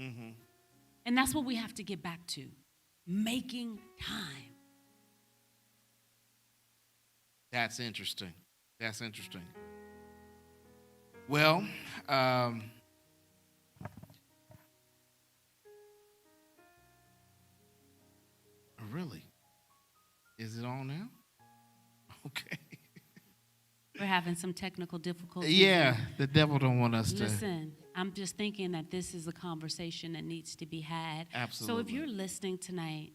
Mm-hmm. And that's what we have to get back to, making time. That's interesting. That's interesting. Well, really? Is it on now? Okay. We're having some technical difficulties. Yeah, the devil don't want us to. Listen, I'm just thinking that this is a conversation that needs to be had. Absolutely. So if you're listening tonight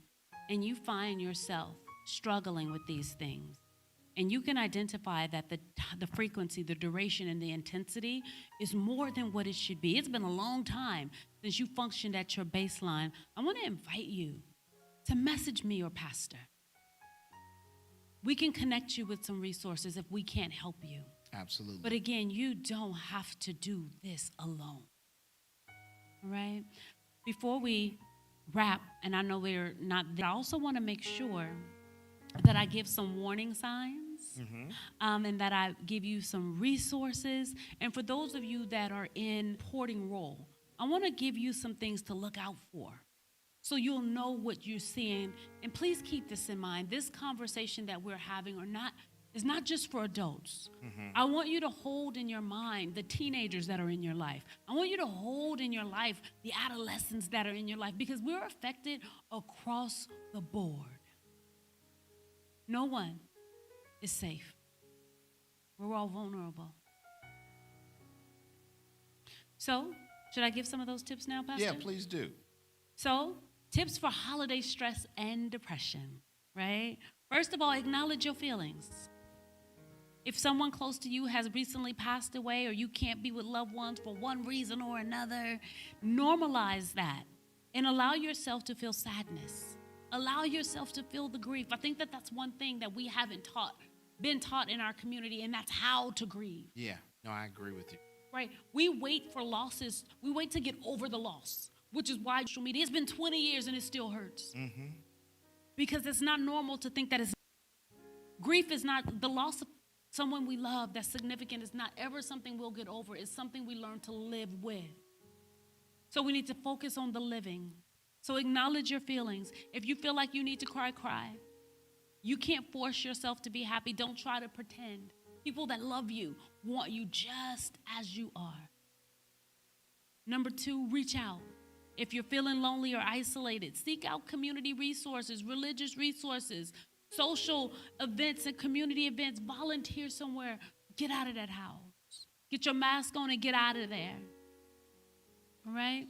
and you find yourself struggling with these things, and you can identify that the frequency, the duration, and the intensity is more than what it should be. It's been a long time since you functioned at your baseline. I want to invite you to message me or pastor. We can connect you with some resources if we can't help you. Absolutely. But again, you don't have to do this alone. All right? Before we wrap, and I know we're not there, I also want to make sure that I give some warning signs. And that I give you some resources. And for those of you that are in reporting role, I want to give you some things to look out for so you'll know what you're seeing. And please keep this in mind. This conversation that we're having is not just for adults. I want you to hold in your mind the teenagers that are in your life. I want you to hold in your life the adolescents that are in your life, because we're affected across the board. No one is safe. We're all vulnerable. So, should I give some of those tips now, Pastor? Yeah, please do. So, tips for holiday stress and depression, right? First of all, acknowledge your feelings. If someone close to you has recently passed away, or you can't be with loved ones for one reason or another, normalize that and allow yourself to feel sadness. Allow yourself to feel the grief. I think that that's one thing that we haven't been taught in our community, and that's how to grieve. Yeah, no, I agree with you. Right? We wait for losses. We wait to get over the loss, which is why social media, it's been 20 years and it still hurts. Because it's not normal to think that grief is not, the loss of someone we love that's significant is not ever something we'll get over. It's something we learn to live with. So we need to focus on the living. So acknowledge your feelings. If you feel like you need to cry, cry. You can't force yourself to be happy. Don't try to pretend. People that love you want you just as you are. Number 2, reach out. If you're feeling lonely or isolated, seek out community resources, religious resources, social events and community events. Volunteer somewhere. Get out of that house. Get your mask on and get out of there. All right?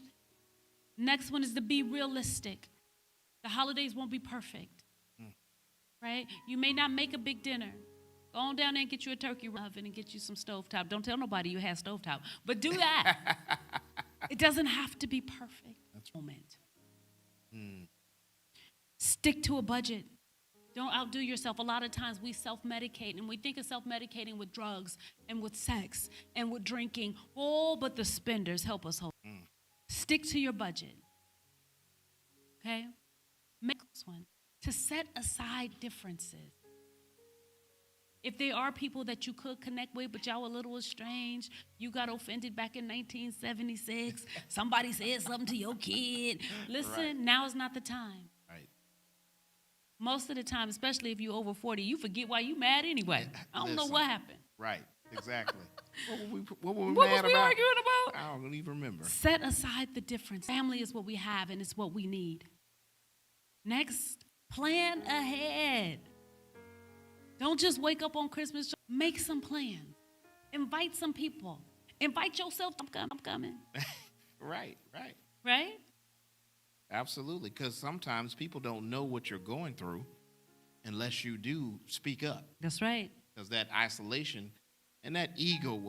Next one is to be realistic. The holidays won't be perfect, right? You may not make a big dinner. Go on down there and get you a turkey oven and get you some stovetop. Don't tell nobody you had stovetop, but do that. It doesn't have to be perfect. That's moment. Stick to a budget. Don't outdo yourself. A lot of times we self-medicate, and we think of self-medicating with drugs and with sex and with drinking. Oh, but the spenders help us hold. Stick to your budget, okay? Make this one to set aside differences. If there are people that you could connect with, but y'all a little estranged, you got offended back in 1976, somebody said something to your kid. Listen, right. Now is not the time. Right. Most of the time, especially if you're over 40, you forget why you mad anyway. I don't know what happened. Right, exactly. What were we what mad was we about? arguing about? I don't even remember. Set aside the difference. Family is what we have, and it's what we need. Next, plan ahead. Don't just wake up on Christmas. Make some plans. Invite some people. Invite yourself. I'm coming. Right. Right? Absolutely, because sometimes people don't know what you're going through unless you do speak up. That's right. Because that isolation and that ego will